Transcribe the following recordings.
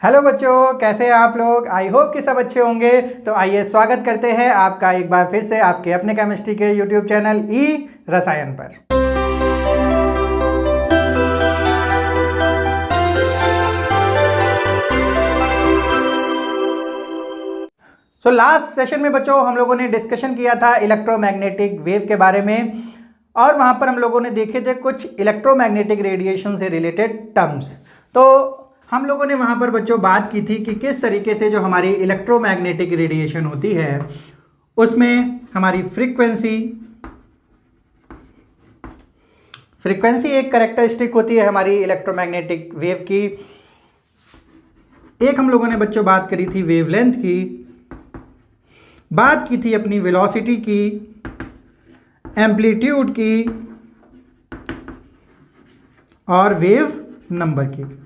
Hello बच्चों, कैसे हैं आप लोग। आई होप कि सब अच्छे होंगे। तो आइए स्वागत करते हैं आपका एक बार फिर से आपके अपने केमिस्ट्री के यूट्यूब चैनल ई रसायन पर। लास्ट सेशन में बच्चों हम लोगों ने डिस्कशन किया था इलेक्ट्रोमैग्नेटिक वेव के बारे में, और वहाँ पर हम लोगों ने देखे थे कुछ इलेक्ट्रोमैग्नेटिक रेडिएशन से रिलेटेड टर्म्स। तो हम लोगों ने वहाँ पर बच्चों बात की थी कि किस तरीके से जो हमारी इलेक्ट्रोमैग्नेटिक रेडिएशन होती है उसमें हमारी फ्रीक्वेंसी एक कैरेक्टरिस्टिक होती है हमारी इलेक्ट्रोमैग्नेटिक वेव की। एक हम लोगों ने बच्चों बात करी थी वेवलेंथ की, बात की थी अपनी वेलोसिटी की, एम्पलीट्यूड की और वेव नंबर की।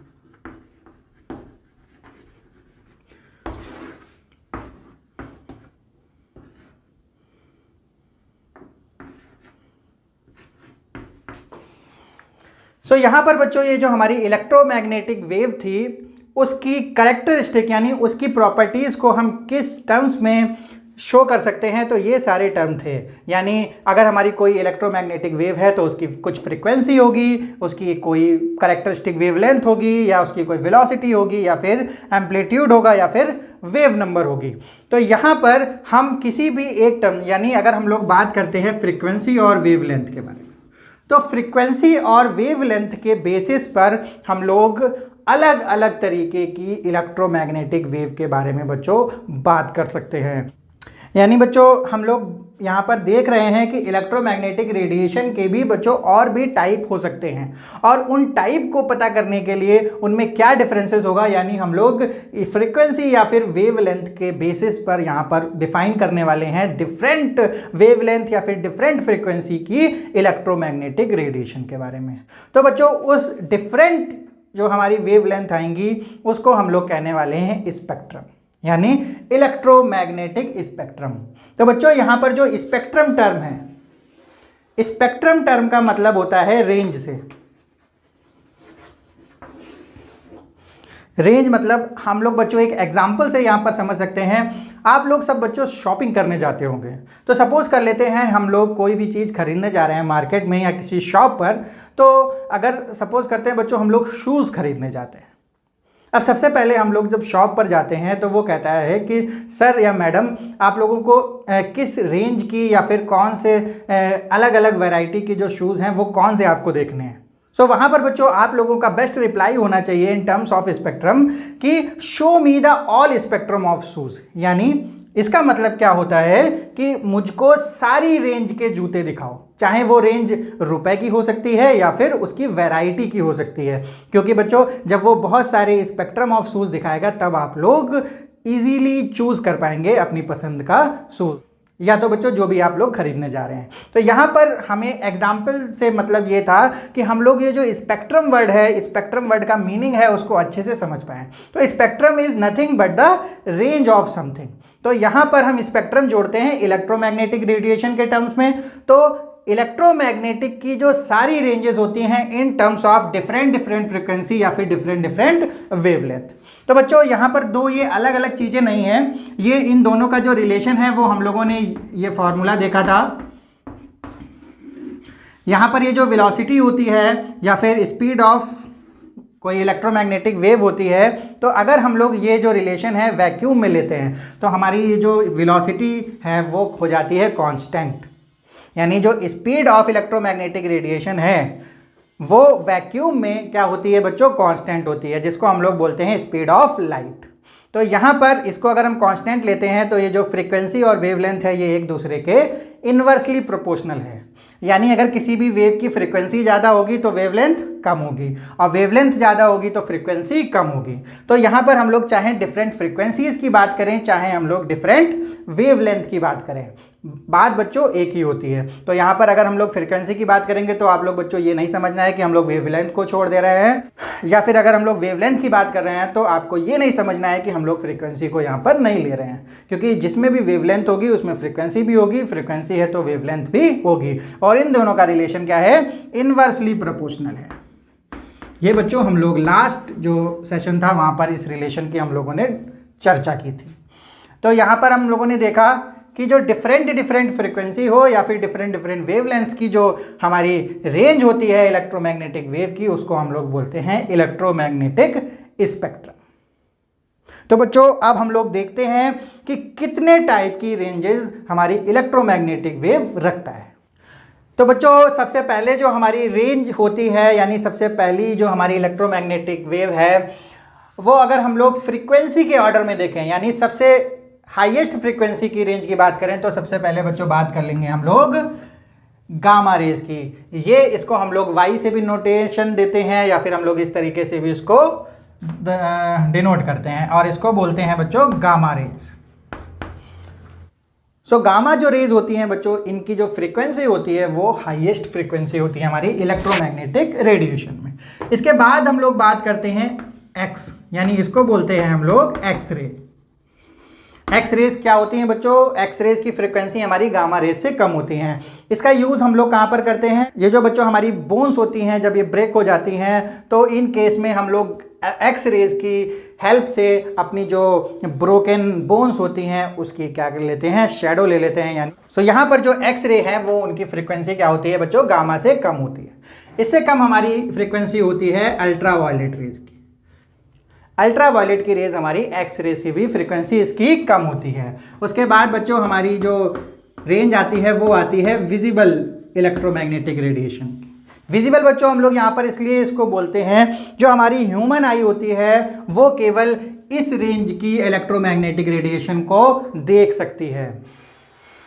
यहां पर बच्चों ये जो हमारी इलेक्ट्रोमैग्नेटिक वेव थी उसकी कैरेक्टरिस्टिक यानी उसकी प्रॉपर्टीज को हम किस टर्म्स में शो कर सकते हैं, तो ये सारे टर्म थे। यानी अगर हमारी कोई इलेक्ट्रोमैग्नेटिक वेव है तो उसकी कुछ फ्रीक्वेंसी होगी, उसकी कोई कैरेक्टरिस्टिक वेवलेंथ होगी, या उसकी कोई वेलोसिटी होगी, या फिर एम्पलीट्यूड होगा, या फिर वेव नंबर होगी। तो यहाँ पर हम किसी भी एक टर्म यानी अगर हम लोग बात करते हैं फ्रीक्वेंसी और वेवलेंथ के बारे में, तो फ्रीक्वेंसी और वेवलेंथ के बेसिस पर हम लोग अलग अलग तरीके की इलेक्ट्रोमैग्नेटिक वेव के बारे में बच्चों बात कर सकते हैं। यानी बच्चों हम लोग यहाँ पर देख रहे हैं कि इलेक्ट्रोमैग्नेटिक रेडिएशन के भी बच्चों और भी टाइप हो सकते हैं, और उन टाइप को पता करने के लिए उनमें क्या डिफरेंसेस होगा, यानी हम लोग फ्रीक्वेंसी या फिर वेवलेंथ के बेसिस पर यहाँ पर डिफाइन करने वाले हैं डिफरेंट वेवलेंथ या फिर डिफरेंट फ्रीक्वेंसी की इलेक्ट्रोमैग्नेटिक रेडिएशन के बारे में। तो बच्चों उस डिफरेंट जो हमारी वेवलेंथ आएंगी उसको हम लोग कहने वाले हैं स्पेक्ट्रम, यानी इलेक्ट्रोमैग्नेटिक स्पेक्ट्रम। तो बच्चों यहाँ पर जो स्पेक्ट्रम टर्म है, स्पेक्ट्रम टर्म का मतलब होता है रेंज से। रेंज मतलब हम लोग बच्चों एक एग्जांपल से यहाँ पर समझ सकते हैं। आप लोग सब बच्चों शॉपिंग करने जाते होंगे, तो सपोज कर लेते हैं हम लोग कोई भी चीज़ खरीदने जा रहे हैं मार्केट में या किसी शॉप पर। तो अगर सपोज करते हैं बच्चों हम लोग शूज़ खरीदने जाते हैं। अब सबसे पहले हम लोग जब शॉप पर जाते हैं तो वो कहता है कि सर या मैडम आप लोगों को किस रेंज की या फिर कौन से अलग अलग वैरायटी के जो शूज़ हैं वो कौन से आपको देखने हैं। सो वहाँ पर बच्चों आप लोगों का बेस्ट रिप्लाई होना चाहिए इन टर्म्स ऑफ स्पेक्ट्रम कि show me the all spectrum of shoes. यानी इसका मतलब क्या होता है कि मुझको सारी रेंज के जूते दिखाओ, चाहे वो रेंज रुपए की हो सकती है या फिर उसकी वैरायटी की हो सकती है। क्योंकि बच्चों जब वो बहुत सारे स्पेक्ट्रम ऑफ शूज़ दिखाएगा तब आप लोग इजीली चूज़ कर पाएंगे अपनी पसंद का शूज़, या तो बच्चों जो भी आप लोग खरीदने जा रहे हैं। तो यहाँ पर हमें एग्जाम्पल से मतलब ये था कि हम लोग ये जो स्पेक्ट्रम वर्ड है, स्पेक्ट्रम वर्ड का मीनिंग है उसको अच्छे से समझ पाएँ। तो spectrum is nothing but the range of something. तो यहाँ पर हम स्पेक्ट्रम जोड़ते हैं इलेक्ट्रोमैग्नेटिक रेडिएशन के टर्म्स में। तो इलेक्ट्रोमैग्नेटिक की जो सारी रेंजेस होती हैं in terms of different frequency या फिर डिफरेंट वेवलेंथ। तो बच्चों यहाँ पर दो ये अलग अलग चीज़ें नहीं हैं, ये इन दोनों का जो रिलेशन है वो हम लोगों ने ये फॉर्मूला देखा था। यहाँ पर ये जो वेलोसिटी होती है या फिर स्पीड ऑफ कोई इलेक्ट्रोमैग्नेटिक वेव होती है, तो अगर हम लोग ये जो रिलेशन है वैक्यूम में लेते हैं तो हमारी ये जो वेलोसिटी है वो हो जाती है कांस्टेंट। यानी जो स्पीड ऑफ इलेक्ट्रोमैग्नेटिक रेडिएशन है वो वैक्यूम में क्या होती है बच्चों, कांस्टेंट होती है, जिसको हम लोग बोलते हैं स्पीड ऑफ लाइट। तो यहाँ पर इसको अगर हम कांस्टेंट लेते हैं तो ये जो फ्रीक्वेंसी और वेवलेंथ है ये एक दूसरे के इन्वर्सली प्रोपोर्शनल है। यानी अगर किसी भी वेव की फ्रीक्वेंसी ज़्यादा होगी तो वेवलेंथ कम होगी, और वेवलेंथ ज़्यादा होगी तो फ्रीक्वेंसी कम होगी। तो यहाँ पर हम लोग चाहे डिफरेंट फ्रीक्वेंसीज़ की बात करें, चाहे हम लोग डिफरेंट वेवलेंथ की बात करें, बात बच्चों एक ही होती है। तो यहाँ पर अगर हम लोग फ्रीक्वेंसी की बात करेंगे तो आप लोग बच्चों ये नहीं समझना है कि हम लोग वेवलेंथ को छोड़ दे रहे हैं, या फिर अगर हम लोग वेवलेंथ की बात कर रहे हैं तो आपको ये नहीं समझना है कि हम लोग फ्रीक्वेंसी को यहाँ पर नहीं ले रहे हैं। क्योंकि जिसमें भी वेवलेंथ होगी उसमें फ्रीक्वेंसी भी होगी, फ्रीक्वेंसी है तो वेवलेंथ भी होगी, और इन दोनों का रिलेशन क्या है, इनवर्सली प्रोपोर्शनल है। ये बच्चों हम लोग लास्ट जो सेशन था वहाँ पर इस रिलेशन की हम लोगों ने चर्चा की थी। तो यहाँ पर हम लोगों ने देखा कि जो डिफरेंट फ्रिक्वेंसी हो या फिर डिफरेंट वेवलेंथ्स की जो हमारी रेंज होती है इलेक्ट्रोमैग्नेटिक वेव की, उसको हम लोग बोलते हैं इलेक्ट्रोमैग्नेटिक स्पेक्ट्रम। तो बच्चों अब हम लोग देखते हैं कि कितने टाइप की रेंजेस हमारी इलेक्ट्रोमैग्नेटिक वेव रखता है। तो बच्चों सबसे पहले जो हमारी रेंज होती है, यानी सबसे पहली जो हमारी इलेक्ट्रोमैग्नेटिक वेव है, वो अगर हम लोग फ्रीक्वेंसी के ऑर्डर में देखें, यानी सबसे हाईएस्ट फ्रीक्वेंसी की रेंज की बात करें, तो सबसे पहले बच्चों बात कर लेंगे हम लोग गामा रेज की। ये इसको हम लोग वाई से भी नोटेशन देते हैं या फिर हम लोग इस तरीके से भी इसको डिनोट करते हैं और इसको बोलते हैं बच्चों गामा रेज। सो गामा जो रेज होती हैं बच्चों, इनकी जो फ्रीक्वेंसी होती है वो हाईएस्ट फ्रीक्वेंसी होती है हमारी इलेक्ट्रोमैग्नेटिक रेडिएशन में। इसके बाद हम लोग बात करते हैं एक्स, यानी इसको बोलते हैं हम लोग एक्स रे। एक्स रेज क्या होती हैं बच्चों? एक्स रेज की फ्रीक्वेंसी हमारी गामा रेज से कम होती हैं। इसका यूज़ हम लोग कहाँ पर करते हैं? ये जो बच्चों हमारी बोन्स होती हैं जब ये ब्रेक हो जाती हैं तो इन केस में हम लोग एक्स रेज की हेल्प से अपनी जो ब्रोकन बोन्स होती हैं उसकी क्या कर लेते हैं? शेडो ले लेते हैं। यानी यहाँ पर जो एक्स रे है वो उनकी फ्रीक्वेंसी क्या होती है बच्चों? गामा से कम होती है। इससे कम हमारी फ्रीक्वेंसी होती है अल्ट्रा वायलेट रेज की। अल्ट्रा वायलेट की रेज हमारी एक्स रे से भी फ्रीक्वेंसी इसकी कम होती है। उसके बाद बच्चों हमारी जो रेंज आती है वो आती है विजिबल इलेक्ट्रोमैग्नेटिक रेडिएशन की। विजिबल बच्चों हम लोग यहाँ पर इसलिए इसको बोलते हैं, जो हमारी ह्यूमन आई होती है वो केवल इस रेंज की इलेक्ट्रोमैग्नेटिक रेडिएशन को देख सकती है,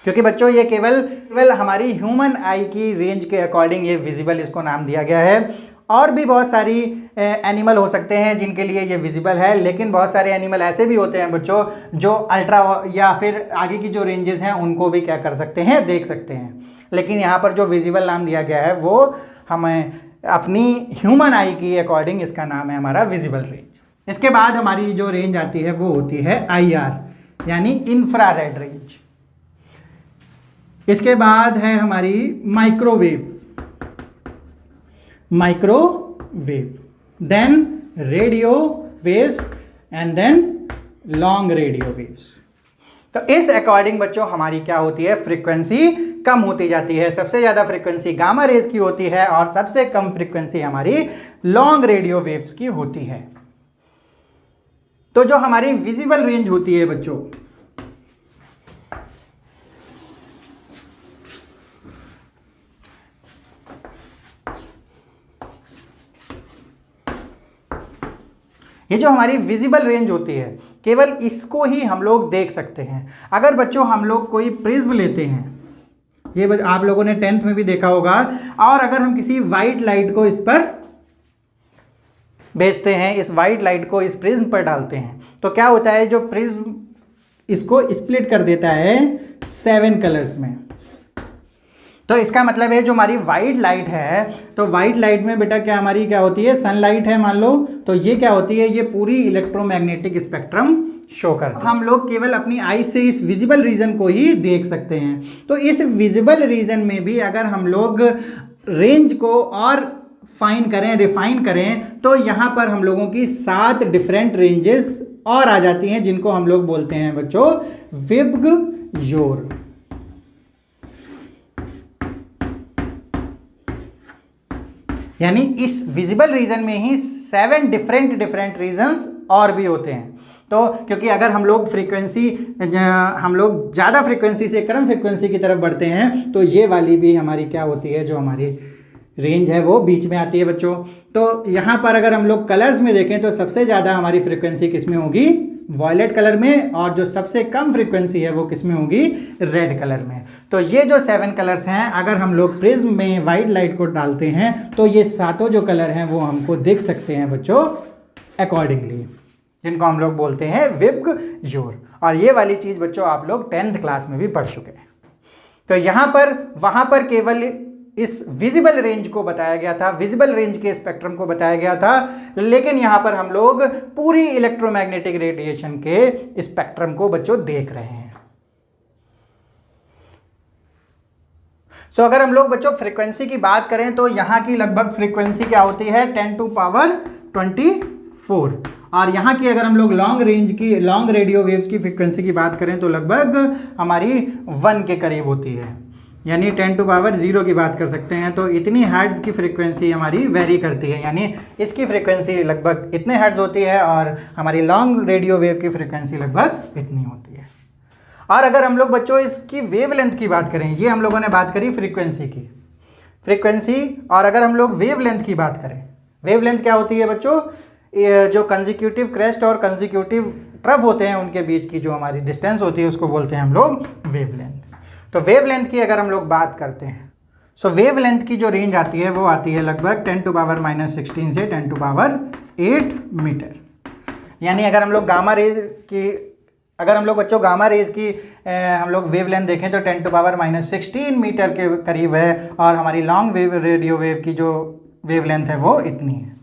क्योंकि बच्चों ये केवल हमारी ह्यूमन आई की रेंज के अकॉर्डिंग ये विजिबल इसको नाम दिया गया है। और भी बहुत सारी एनिमल हो सकते हैं जिनके लिए ये विजिबल है, लेकिन बहुत सारे एनिमल ऐसे भी होते हैं बच्चों जो अल्ट्रा या फिर आगे की जो रेंजेस हैं उनको भी क्या कर सकते हैं? देख सकते हैं। लेकिन यहाँ पर जो विजिबल नाम दिया गया है वो हमें अपनी ह्यूमन आई की अकॉर्डिंग इसका नाम है हमारा विजिबल रेंज। इसके बाद हमारी जो रेंज आती है वो होती है IR, यानी इंफ्रारेड रेंज। इसके बाद है हमारी microwave, then radio waves and then long radio waves. तो इस अकॉर्डिंग बच्चों हमारी क्या होती है? फ्रीक्वेंसी कम होती जाती है। सबसे ज़्यादा फ्रीक्वेंसी गामा रेज की होती है और सबसे कम फ्रीक्वेंसी हमारी लॉन्ग रेडियो वेव्स की होती है। तो जो हमारी विजिबल रेंज होती है बच्चों, ये जो हमारी विजिबल रेंज होती है केवल इसको ही हम लोग देख सकते हैं। अगर बच्चों हम लोग कोई प्रिज्म लेते हैं, ये आप लोगों ने 10th में भी देखा होगा, और अगर हम किसी वाइट लाइट को इस पर भेजते हैं, इस वाइट लाइट को इस प्रिज्म पर डालते हैं, तो क्या होता है? जो प्रिज्म इसको स्प्लिट कर देता है 7 कलर्स में। तो इसका मतलब है जो हमारी वाइट लाइट है, तो वाइट लाइट में बेटा क्या हमारी क्या होती है? सनलाइट है मान लो, तो ये क्या होती है? ये पूरी इलेक्ट्रोमैग्नेटिक स्पेक्ट्रम शो करती है। हम लोग केवल अपनी आई से इस विजिबल रीजन को ही देख सकते हैं। तो इस विजिबल रीजन में भी अगर हम लोग रेंज को और रिफाइन करें, तो यहाँ पर हम लोगों की 7 डिफरेंट रेंजेस और आ जाती हैं, जिनको हम लोग बोलते हैं बच्चों विबग्योर। यानी इस विजिबल रीजन में ही 7 डिफरेंट रीजन्स और भी होते हैं। तो क्योंकि अगर हम लोग ज़्यादा फ्रीक्वेंसी से कम फ्रीक्वेंसी की तरफ बढ़ते हैं, तो ये वाली भी हमारी क्या होती है? जो हमारी रेंज है वो बीच में आती है बच्चों। तो यहाँ पर अगर हम लोग कलर्स में देखें तो सबसे ज़्यादा हमारी फ्रीक्वेंसी किस में होगी? वॉयलेट कलर में, और जो सबसे कम फ्रीक्वेंसी है वो किस में होगी? रेड कलर में। तो ये जो 7 कलर्स हैं, अगर हम लोग प्रिज्म में वाइट लाइट को डालते हैं तो ये 7 जो कलर हैं वो हमको देख सकते हैं बच्चों अकॉर्डिंगली, जिनको हम लोग बोलते हैं विबग्योर। और ये वाली चीज़ बच्चों आप लोग 10th क्लास में भी पढ़ चुके हैं। तो यहाँ पर वहाँ पर केवल इस विजिबल रेंज को बताया गया था, विजिबल रेंज के स्पेक्ट्रम को बताया गया था, लेकिन यहाँ पर हम लोग पूरी इलेक्ट्रोमैग्नेटिक रेडिएशन के स्पेक्ट्रम को बच्चों देख रहे हैं। सो अगर हम लोग बच्चों फ्रीक्वेंसी की बात करें तो यहाँ की लगभग फ्रीक्वेंसी क्या होती है 10⁻24, और यहाँ की अगर हम लोग लॉन्ग रेंज की लॉन्ग रेडियो वेव्स की फ्रीक्वेंसी की बात करें तो लगभग हमारी 1 के करीब होती है, यानी 10⁻0 की बात कर सकते हैं। तो इतनी हर्ट्ज़ की फ्रीक्वेंसी हमारी वेरी करती है, यानी इसकी फ्रीक्वेंसी लगभग इतने हर्ट्ज़ होती है और हमारी लॉन्ग रेडियो वेव की फ्रीक्वेंसी लगभग इतनी होती है। और अगर हम लोग बच्चों इसकी वेवलेंथ की बात करें, ये हम लोगों ने बात करी फ्रीक्वेंसी की, और अगर हम लोग वेवलेंथ की बात करें, वेवलेंथ क्या होती है बच्चों, जो कंसेक्यूटिव क्रेस्ट और कंसेक्यूटिव ट्रफ होते हैं उनके बीच की जो हमारी डिस्टेंस होती है उसको बोलते हैं हम लोग वेवलेंथ। तो वेवलेंथ की अगर हम लोग बात करते हैं, सो वेवलेंथ की जो रेंज आती है वो आती है लगभग 10⁻16 से 10⁸ मीटर। यानी अगर हम लोग गामा रेज की गामा रेज की हम लोग वेवलेंथ देखें तो 10⁻16 मीटर के करीब है, और हमारी लॉन्ग वेव रेडियो वेव की जो वेवलेंथ है वो इतनी है।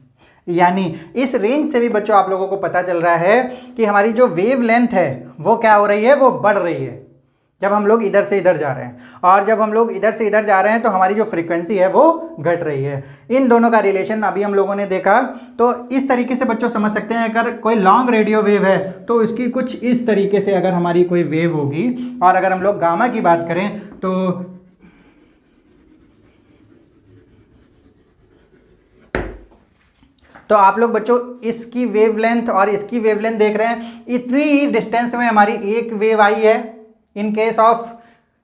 यानी इस रेंज से भी बच्चों आप लोगों को पता चल रहा है कि हमारी जो वेवलेंथ है वो क्या हो रही है, वो बढ़ रही है जब हम लोग इधर से इधर जा रहे हैं, और जब हम लोग इधर से इधर जा रहे हैं तो हमारी जो फ्रीक्वेंसी है वो घट रही है। इन दोनों का रिलेशन अभी हम लोगों ने देखा। तो इस तरीके से बच्चों समझ सकते हैं, अगर कोई लॉन्ग रेडियो वेव है तो इसकी कुछ इस तरीके से अगर हमारी कोई वेव होगी, और अगर हम लोग गामा की बात करें तो आप लोग बच्चों इसकी वेवलेंथ और इसकी वेवलेंथ देख रहे हैं, इतनी ही डिस्टेंस में हमारी एक वेव आई है इन केस ऑफ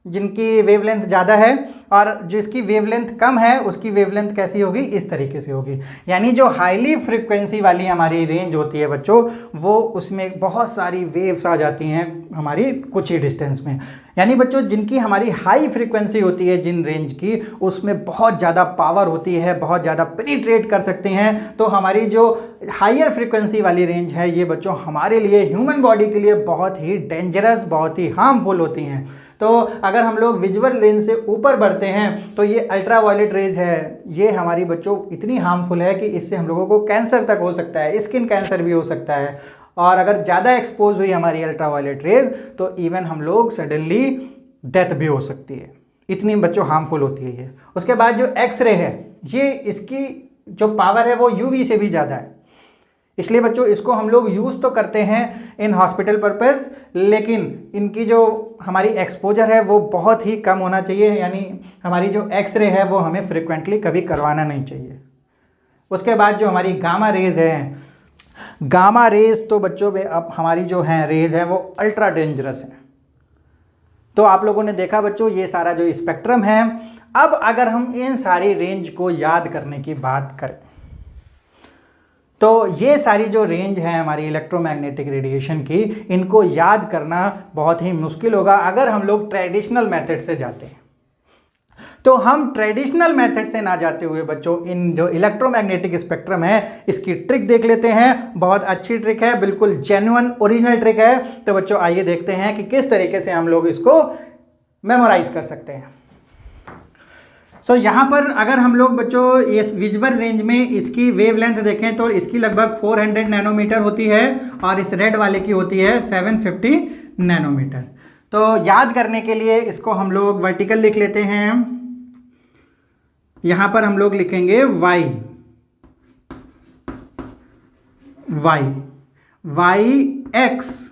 जिनकी वेवलेंथ ज़्यादा है, और जिसकी वेवलेंथ कम है उसकी वेवलेंथ कैसी होगी, इस तरीके से होगी। यानी जो हाईली फ्रीक्वेंसी वाली हमारी रेंज होती है बच्चों, वो उसमें बहुत सारी वेव्स आ जाती हैं हमारी कुछ ही डिस्टेंस में। यानी बच्चों जिनकी हमारी हाई फ्रीक्वेंसी होती है जिन रेंज की, उसमें बहुत ज़्यादा पावर होती है, बहुत ज़्यादा पेनिट्रेट कर सकते हैं। तो हमारी जो हायर फ्रीक्वेंसी वाली रेंज है ये बच्चों हमारे लिए, ह्यूमन बॉडी के लिए बहुत ही डेंजरस, बहुत ही हार्मफुल होती हैं। तो अगर हम लोग विजुअल रेंज से ऊपर बढ़ते हैं तो ये अल्ट्रा वायलेट रेज है, ये हमारी बच्चों इतनी हार्मफुल है कि इससे हम लोगों को कैंसर तक हो सकता है, स्किन कैंसर भी हो सकता है। और अगर ज़्यादा एक्सपोज हुई हमारी अल्ट्रा वायलेट रेज तो इवन हम लोग सडनली डेथ भी हो सकती है, इतनी बच्चों हार्मफुल होती है ये। उसके बाद जो एक्सरे है, ये इसकी जो पावर है वो यूवी से भी ज़्यादा है, इसलिए बच्चों इसको हम लोग यूज़ तो करते हैं इन हॉस्पिटल पर्पस, लेकिन इनकी जो हमारी एक्सपोजर है वो बहुत ही कम होना चाहिए। यानी हमारी जो एक्सरे है वो हमें फ्रिक्वेंटली कभी करवाना नहीं चाहिए। उसके बाद जो हमारी गामा रेज है, गामा रेज तो बच्चों में अब हमारी जो है रेज है वो अल्ट्रा डेंजरस है। तो आप लोगों ने देखा बच्चों ये सारा जो स्पेक्ट्रम है। अब अगर हम इन सारी रेंज को याद करने की बात करें तो ये सारी जो रेंज है हमारी इलेक्ट्रोमैग्नेटिक रेडिएशन की, इनको याद करना बहुत ही मुश्किल होगा अगर हम लोग ट्रेडिशनल मेथड से जाते हैं। तो हम ट्रेडिशनल मेथड से ना जाते हुए बच्चों इन जो इलेक्ट्रोमैग्नेटिक स्पेक्ट्रम है इसकी ट्रिक देख लेते हैं। बहुत अच्छी ट्रिक है, बिल्कुल जेन्युइन ओरिजिनल ट्रिक है। तो बच्चों आइए देखते हैं कि किस तरीके से हम लोग इसको मेमोराइज कर सकते हैं। सो यहाँ पर अगर हम लोग बच्चों इस विजुअल रेंज में इसकी वेवलेंथ देखें तो इसकी लगभग 400 नैनोमीटर होती है, और इस रेड वाले की होती है 750 नैनोमीटर। तो याद करने के लिए इसको हम लोग वर्टिकल लिख लेते हैं। यहाँ पर हम लोग लिखेंगे y, x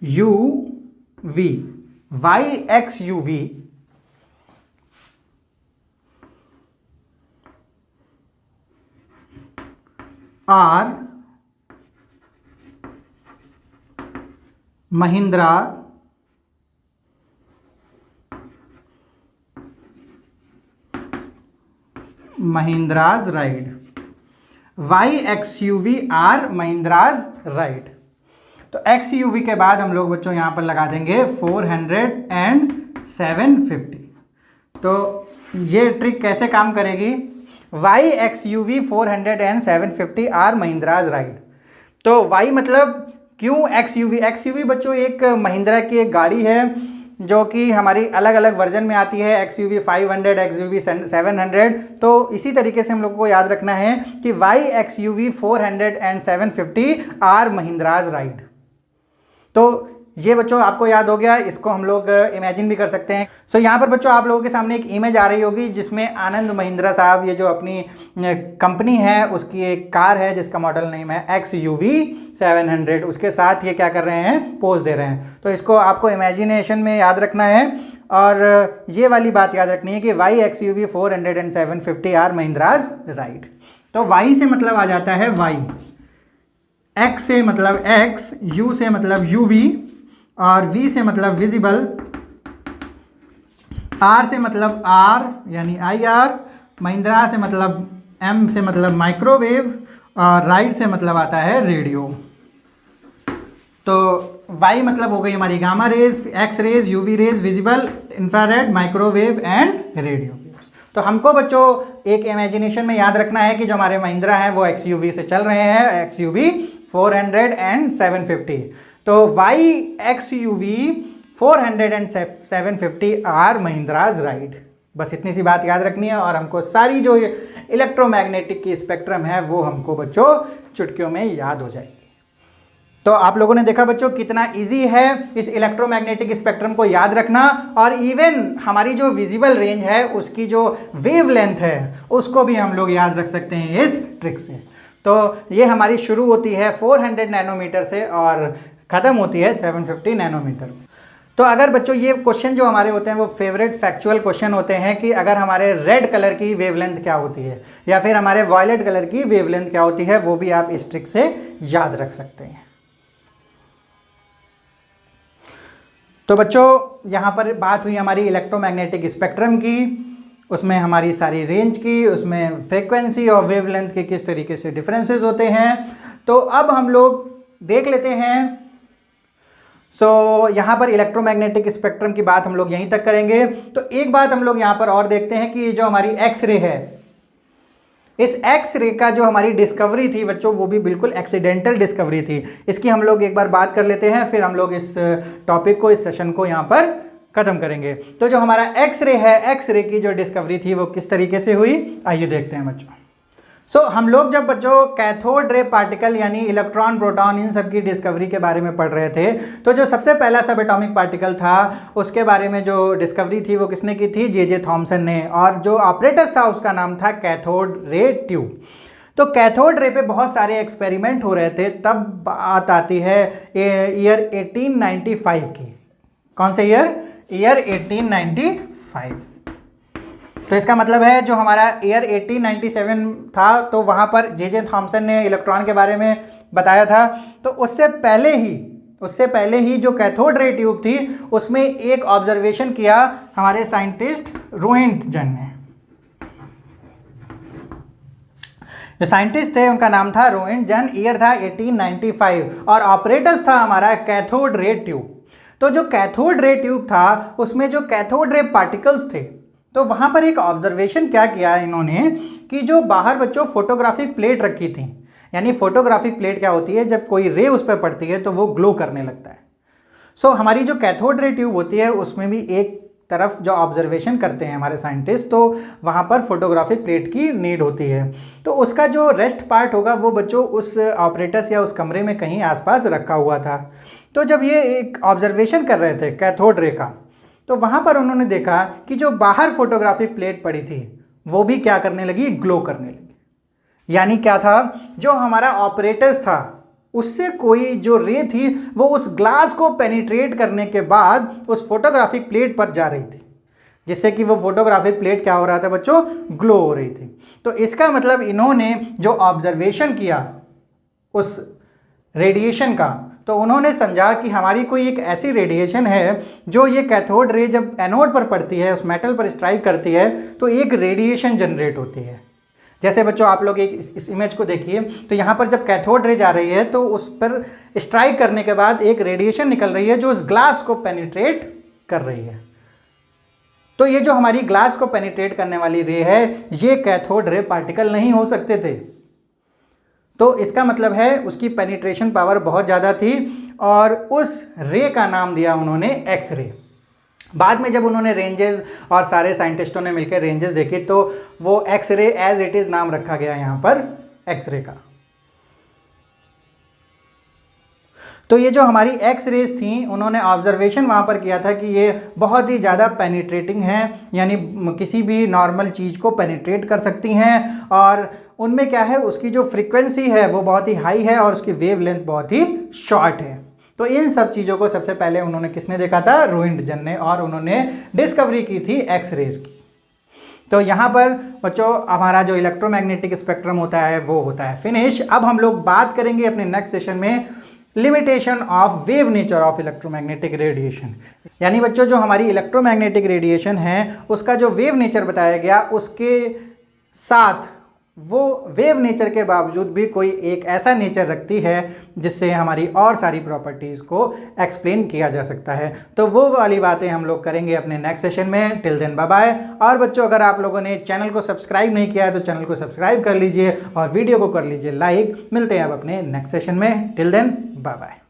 u v, y x u v are Mahindra's ride, Y X U V are Mahindra's ride. तो एक्स यू वी के बाद हम लोग बच्चों यहाँ पर लगा देंगे 400 एंड 750। तो ये ट्रिक कैसे काम करेगी, Y X U V 400 and 750 are Mahindra's ride. तो वाई मतलब क्यों एक्स यू वी बच्चों एक महिंद्रा की एक गाड़ी है जो कि हमारी अलग अलग वर्जन में आती है, X U V 500, X U V 700। तो इसी तरीके से हम लोग को याद रखना है कि Y X U V 400 and 750 are Mahindra's ride. तो ये बच्चों आपको याद हो गया, इसको हम लोग इमेजिन भी कर सकते हैं। सो यहाँ पर बच्चों आप लोगों के सामने एक इमेज आ रही होगी जिसमें आनंद महिंद्रा साहब, ये जो अपनी कंपनी है उसकी एक कार है जिसका मॉडल नेम है XUV 700, उसके साथ ये क्या कर रहे हैं, पोज दे रहे हैं। तो इसको आपको इमेजिनेशन में याद रखना है और ये वाली बात याद रखनी है कि why XUV 400 and 750 are Mahindra's ride. तो Y से मतलब आ जाता है Y, X से मतलब X, U से मतलब UV और V से मतलब विजिबल, R से मतलब R यानी IR, महिंद्रा से मतलब M से मतलब माइक्रोवेव और राइड से मतलब आता है रेडियो। तो Y मतलब हो गई हमारी gamma rays, X rays, UV rays, visible, infrared, microwave and radio. तो हमको बच्चों एक इमेजिनेशन में याद रखना है कि जो हमारे महिंद्रा हैं वो XUV से चल रहे हैं, XUV 400 and 750। तो Y XUV 400 and 750 are Mahindra's ride. बस इतनी सी बात याद रखनी है और हमको सारी जो इलेक्ट्रोमैग्नेटिक की स्पेक्ट्रम है वो हमको बच्चों चुटकियों में याद हो जाएगी। तो आप लोगों ने देखा बच्चों कितना इजी है इस इलेक्ट्रोमैग्नेटिक स्पेक्ट्रम को याद रखना, और इवन हमारी जो विजिबल रेंज है उसकी जो वेवलेंथ है उसको भी हम लोग याद रख सकते हैं इस ट्रिक से। तो ये हमारी शुरू होती है 400 नैनोमीटर से और ख़त्म होती है 750 नैनोमीटर। तो अगर बच्चों ये क्वेश्चन जो हमारे होते हैं वो फेवरेट फैक्चुअल क्वेश्चन होते हैं कि अगर हमारे रेड कलर की वेवलेंथ क्या होती है या फिर हमारे वॉयलेट कलर की वेवलेंथ क्या होती है, वो भी आप इस ट्रिक से याद रख सकते हैं। तो बच्चों यहाँ पर बात हुई हमारी इलेक्ट्रोमैग्नेटिक स्पेक्ट्रम की, उसमें हमारी सारी रेंज की, उसमें फ्रीक्वेंसी और वेवलेंथ के किस तरीके से डिफरेंसेस होते हैं। तो अब हम लोग देख लेते हैं। यहाँ पर इलेक्ट्रोमैग्नेटिक स्पेक्ट्रम की बात हम लोग यहीं तक करेंगे। तो एक बात हम लोग यहाँ पर और देखते हैं कि जो हमारी एक्स रे है, इस एक्स रे का जो हमारी डिस्कवरी थी बच्चों वो भी बिल्कुल एक्सीडेंटल डिस्कवरी थी। इसकी हम लोग एक बार बात कर लेते हैं, फिर हम लोग इस टॉपिक को, इस सेशन को यहाँ पर ख़त्म करेंगे। तो जो हमारा एक्स रे है, एक्स रे की जो डिस्कवरी थी वो किस तरीके से हुई, आइए देखते हैं बच्चों। हम लोग जब बच्चों कैथोड रे पार्टिकल यानी इलेक्ट्रॉन, प्रोटॉन, इन सब की डिस्कवरी के बारे में पढ़ रहे थे, तो जो सबसे पहला सब एटॉमिक पार्टिकल था उसके बारे में जो डिस्कवरी थी वो किसने की थी, जे थॉमसन ने, और जो ऑपरेटस था उसका नाम था कैथोड रे ट्यूब। तो कैथोड रे पे बहुत सारे एक्सपेरिमेंट हो रहे थे। तब बात आती है ईयर 1895 की। कौन से ईयर 1895। तो इसका मतलब है जो हमारा ईयर 1897 था तो वहाँ पर जे थॉमसन ने इलेक्ट्रॉन के बारे में बताया था। तो उससे पहले ही जो कैथोड रे ट्यूब थी उसमें एक ऑब्जर्वेशन किया हमारे साइंटिस्ट रोएंटजन ने। जो साइंटिस्ट थे उनका नाम था रोएंटजन, ईयर था 1895 और ऑपरेटर्स था हमारा कैथोड रे ट्यूब। तो जो कैथोड रे ट्यूब था उसमें जो कैथोड रे पार्टिकल्स थे, तो वहाँ पर एक ऑब्जर्वेशन क्या किया इन्होंने कि जो बाहर बच्चों फोटोग्राफिक प्लेट रखी थी, यानी फोटोग्राफिक प्लेट क्या होती है, जब कोई रे उस पर पड़ती है तो वो ग्लो करने लगता है। हमारी जो कैथोड रे ट्यूब होती है उसमें भी एक तरफ जो ऑब्जर्वेशन करते हैं हमारे साइंटिस्ट, तो वहाँ पर फोटोग्राफिक प्लेट की नीड होती है। तो उसका जो रेस्ट पार्ट होगा वो बच्चों उस ऑपरेटर्स या उस कमरे में कहीं आसपास रखा हुआ था। तो जब ये एक ऑब्जर्वेशन कर रहे थे कैथोड रे का, तो वहाँ पर उन्होंने देखा कि जो बाहर फोटोग्राफिक प्लेट पड़ी थी वो भी क्या करने लगी, ग्लो करने लगी। यानी क्या था, जो हमारा ऑपरेटर्स था उससे कोई जो रे थी वो उस ग्लास को पेनिट्रेट करने के बाद उस फोटोग्राफिक प्लेट पर जा रही थी, जिससे कि वो फोटोग्राफिक प्लेट क्या हो रहा था बच्चों, ग्लो हो रही थी। तो इसका मतलब इन्होंने जो ऑब्जर्वेशन किया उस रेडिएशन का, तो उन्होंने समझा कि हमारी कोई एक ऐसी रेडिएशन है जो ये कैथोड रे जब एनोड पर पड़ती है, उस मेटल पर स्ट्राइक करती है, तो एक रेडिएशन जनरेट होती है। जैसे बच्चों आप लोग एक इस इमेज को देखिए, तो यहाँ पर जब कैथोड रे जा रही है तो उस पर स्ट्राइक करने के बाद एक रेडिएशन निकल रही है जो उस ग्लास को पेनिट्रेट कर रही है। तो ये जो हमारी ग्लास को पेनिट्रेट करने वाली रे है, ये कैथोड रे पार्टिकल नहीं हो सकते थे। तो इसका मतलब है उसकी पेनिट्रेशन पावर बहुत ज़्यादा थी और उस रे का नाम दिया उन्होंने एक्स रे। बाद में जब उन्होंने रेंजेस और सारे साइंटिस्टों ने मिलकर रेंजेस देखे तो वो X ray as it is नाम रखा गया यहाँ पर एक्स रे का। तो ये जो हमारी एक्स रेज थी, उन्होंने ऑब्जर्वेशन वहाँ पर किया था कि ये बहुत ही ज़्यादा पेनिट्रेटिंग हैं, यानी किसी भी नॉर्मल चीज़ को पेनिट्रेट कर सकती हैं, और उनमें क्या है, उसकी जो फ्रीक्वेंसी है वो बहुत ही हाई है और उसकी वेव लेंथ बहुत ही शॉर्ट है। तो इन सब चीज़ों को सबसे पहले उन्होंने किसने देखा था? रोइंटजन ने, और उन्होंने डिस्कवरी की थी एक्स रेज की। तो यहाँ पर बच्चों हमारा जो इलेक्ट्रोमैग्नेटिक स्पेक्ट्रम होता है वो होता है फिनिश। अब हम लोग बात करेंगे अपने नेक्स्ट सेशन में limitation of wave nature of electromagnetic radiation, यानी बच्चों जो हमारी इलेक्ट्रोमैग्नेटिक रेडिएशन है उसका जो वेव नेचर बताया गया, उसके साथ वो वेव नेचर के बावजूद भी कोई एक ऐसा नेचर रखती है जिससे हमारी और सारी प्रॉपर्टीज़ को एक्सप्लेन किया जा सकता है। तो वो वाली बातें हम लोग करेंगे अपने नेक्स्ट सेशन में। Till then bye bye. और बच्चों अगर आप लोगों ने चैनल को सब्सक्राइब नहीं किया है तो चैनल को सब्सक्राइब कर लीजिए और वीडियो को कर लीजिए लाइक। मिलते हैं अब अपने नेक्स्ट सेशन में। Till then bye bye.